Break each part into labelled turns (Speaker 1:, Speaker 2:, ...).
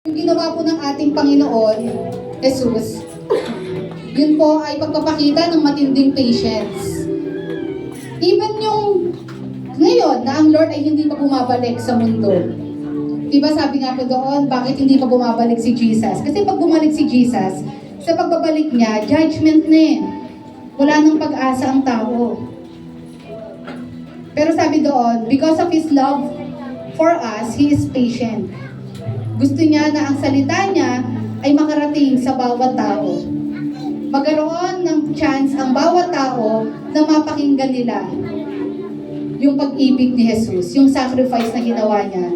Speaker 1: Yung ginawa po ng ating Panginoon, Jesus, yun po ay pagpapakita ng matinding patience. Even yung ngayon na ang Lord ay hindi pa bumabalik sa mundo. Diba sabi nga po doon, bakit hindi pa bumabalik si Jesus? Kasi pag bumalik si Jesus, sa pagbabalik niya, judgment na eh. Wala nang pag-asa ang tao. Pero sabi doon, because of His love for us, He is patient. Gusto niya na ang salita niya ay makarating sa bawat tao. Magkaroon ng chance ang bawat tao na mapakinggan nila yung pag-ibig ni Jesus, yung sacrifice na ginawa niya.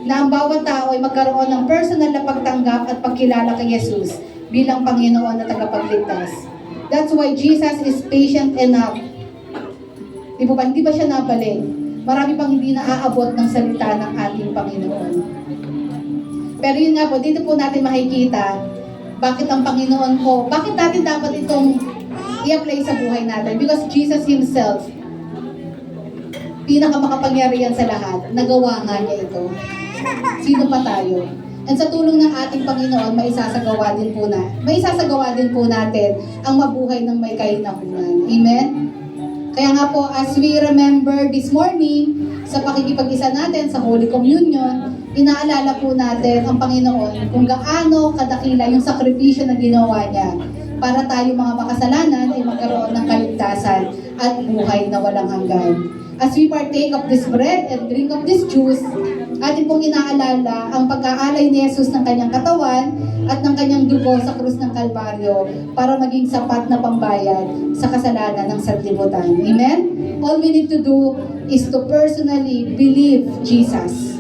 Speaker 1: Na ang bawat tao ay magkaroon ng personal na pagtanggap at pagkilala kay Jesus bilang Panginoon na tagapagligtas. That's why Jesus is patient enough. Di ba? Hindi ba siya nabalik? Marami pang hindi naaabot ng salita ng ating Panginoon. Pero yun nga po, dito po natin makikita bakit ang Panginoon po, bakit natin dapat itong i-apply sa buhay natin? Because Jesus Himself, pinakamakapangyarihan sa lahat, nagawa nga niya ito. Sino pa tayo? And sa tulong ng ating Panginoon, maisasagawa din po natin ang mabuhay ng may kainahunan. Amen? Kaya nga po, as we remember this morning, sa pakikipag-isa natin sa Holy Communion, inaalala po natin ang Panginoon kung gaano kadakila yung sakripisyo na ginawa niya para tayo mga makasalanan ay magkaroon ng kaligtasan at buhay na walang hanggan. As we partake of this bread and drink of this juice, atin pong inaalala ang pag-aalay ni Jesus ng kanyang katawan at ng kanyang dugo sa krus ng Kalbaryo para maging sapat na pambayad sa kasalanan ng sanlibutan. Amen? All we need to do is to personally believe Jesus.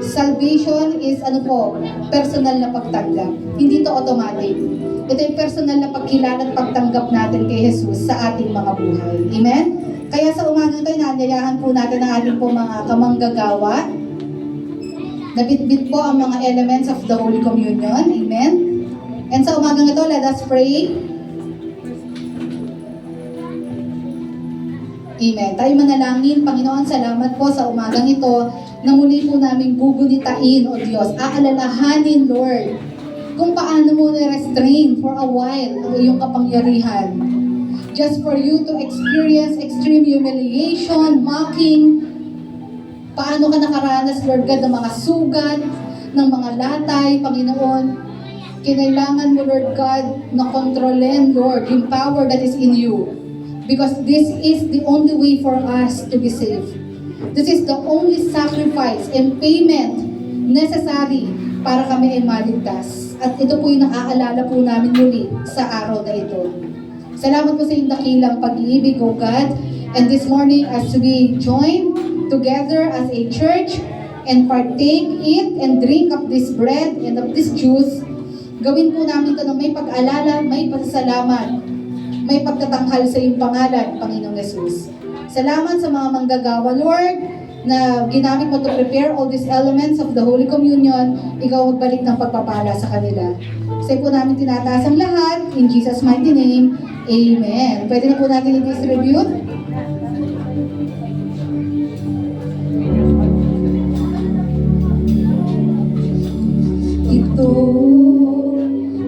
Speaker 1: Salvation is personal na pagtanggap. Hindi to automatic. Ito yung personal na pagkilala at pagtanggap natin kay Jesus sa ating mga buhay. Amen? Kaya sa umagang ito, inaanyayahan po natin ang ating po mga kamanggagawa. Nabitbit po ang mga elements of the Holy Communion. Amen? And sa umagang ito, let us pray. Amen. Tayo manalangin. Panginoon, salamat po sa umagang ito na muli po namin gugunitain, O Diyos. Aalalahanin, Lord, kung paano mo na-restrain for a while ang iyong kapangyarihan. Just for you to experience extreme humiliation, mocking, paano ka nakaranas, Lord God, ng mga sugat, ng mga latay, Panginoon. Kinailangan mo, Lord God, na kontrolin, Lord, yung power that is in you. Because this is the only way for us to be saved. This is the only sacrifice and payment necessary para kami ay maligtas. At ito po yung naaalala po namin muli sa araw na ito. Salamat po sa iyong dakilang pag-ibig, O God. And this morning, as we join together as a church and partake, eat, and drink of this bread and of this juice, gawin po namin ito na may pag-alala, may pasasalamat, may pagtatanghal sa iyong pangalan, Panginoong Jesus. Salamat sa mga manggagawa, Lord, na ginamit mo to prepare all these elements of the Holy Communion. Ikaw magbalik ng pagpapala sa kanila. Kasi po namin tinataas ang lahat, in Jesus' mighty name, Amen. Pwede na po natin i-distribute. Ito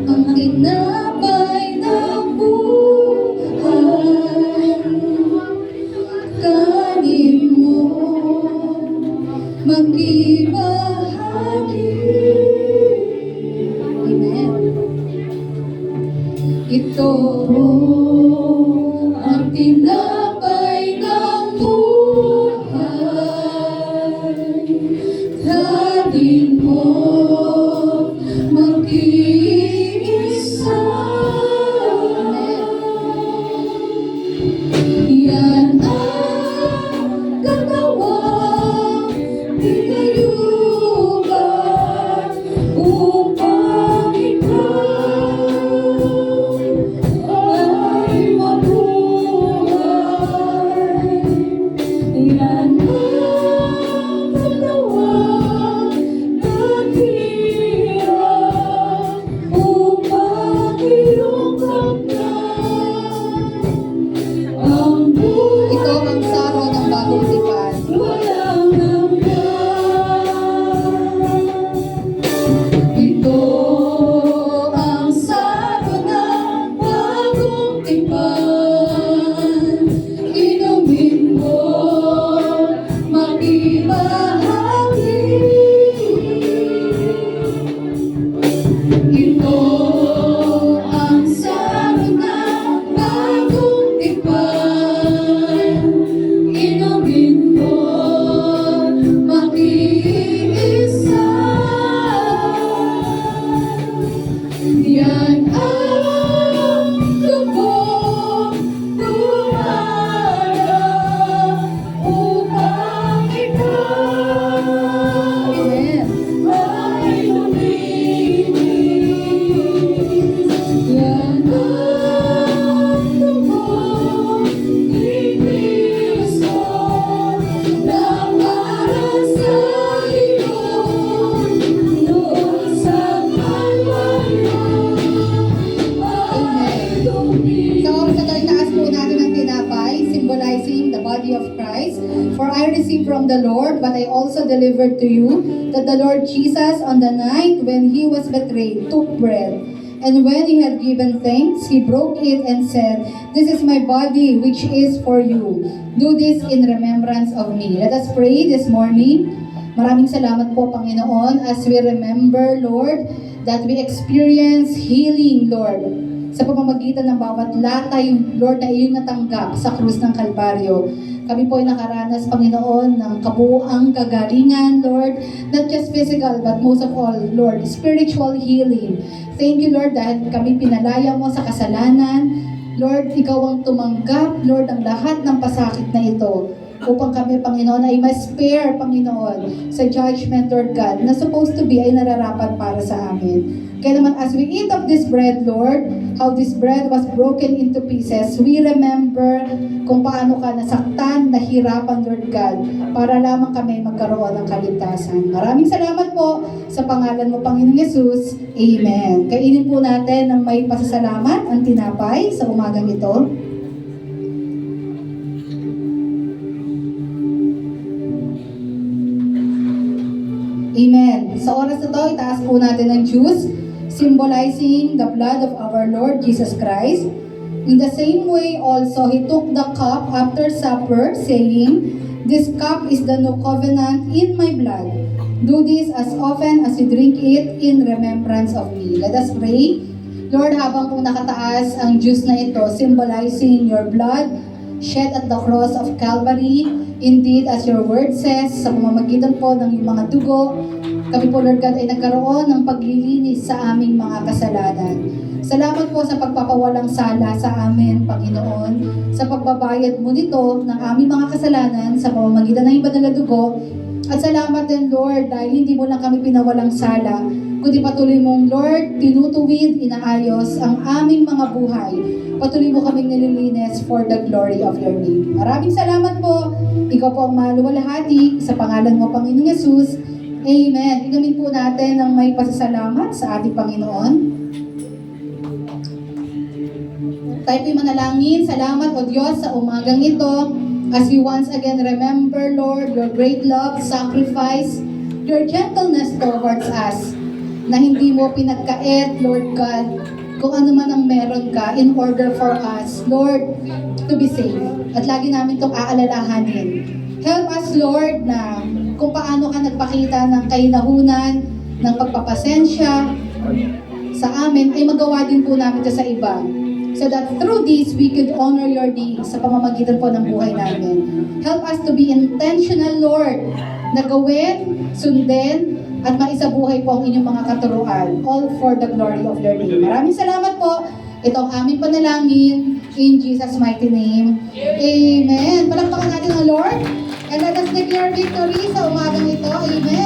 Speaker 1: ang tinapay ng buhay. Kanin mo, magibahagi. Amen. Ito ang tinapay ng buhay. Kanin mo, from the Lord, but I also delivered to you that the Lord Jesus, on the night when he was betrayed, took bread. And when he had given thanks, he broke it and said, "This is my body, which is for you. Do this in remembrance of me." Let us pray this morning. Maraming salamat po, Panginoon, as we remember, Lord, that we experience healing, Lord, sa pamamagitan ng bawat latay, Lord, na iyong natanggap sa krus ng Kalbaryo. Kami po ay nakaranas, Panginoon, ng kabuuang kagalingan, Lord, not just physical, but most of all, Lord, spiritual healing. Thank you, Lord, dahil kami pinalaya mo sa kasalanan. Lord, ikaw ang tumanggap, Lord, ang lahat ng pasakit na ito upang kami, Panginoon, ay ma-spare, Panginoon, sa judgment, Lord God, na supposed to be ay nararapat para sa amin. Kaya naman, as we eat of this bread, Lord, how this bread was broken into pieces, we remember kung paano ka nasaktan, nahirapan, Lord God, para lamang kami magkaroon ng kaligtasan. Maraming salamat po sa pangalan mo, Panginoong Yesus. Amen. Kainin po natin ng may pasasalamat ang tinapay sa umagang ito. Amen. Sa oras na to, itaas po natin ang juice, symbolizing the blood of our Lord Jesus Christ. In the same way also, he took the cup after supper, saying, "This cup is the new covenant in my blood. Do this as often as you drink it in remembrance of me." Let us pray. Lord, habang po nakataas ang juice na ito, symbolizing your blood shed at the cross of Calvary, indeed, as your word says, sa pamamagitan po ng iyong mga dugo, kami po, Lord God, ay nagkaroon ng paglilinis sa aming mga kasalanan. Salamat po sa pagpapawalang sala sa amin, Panginoon, sa pagbabayad mo nito ng aming mga kasalanan sa pamamagitan ng iyong banal na dugo. At salamat din, Lord, dahil hindi mo lang kami pinawalang sala, kundi patuloy mong, Lord, tinutuwid, inaayos ang aming mga buhay. Patuloy mo kaming nililinis for the glory of your name. Maraming salamat po. Ikaw po ang maluwalhati sa pangalan mo, Panginoong Yesus. Amen. Igamin po natin ng may pasasalamat sa ating Panginoon. Tayo po'y manalangin. Salamat, O Diyos, sa umagang ito. As we once again remember, Lord, your great love, sacrifice, your gentleness towards us, na hindi mo pinagkait, Lord God, kung ano man ang meron ka in order for us, Lord, to be safe. At lagi namin itong aalalahanin. Help us, Lord, na kung paano ka nagpakita ng kainahunan, ng pagpapasensya sa amin, ay magawa din po namin ito sa iba. So that through this, we could honor your name sa pamamagitan po ng buhay namin. Help us to be intentional, Lord, na gawin, sundin, at maisabuhay po ang inyong mga katuruan, all for the glory of your name. Maraming salamat po. Ito ang aming panalangin in Jesus' mighty name. Amen. Palakpakan natin ang Lord. And let us declare victory sa umagang ito. Amen.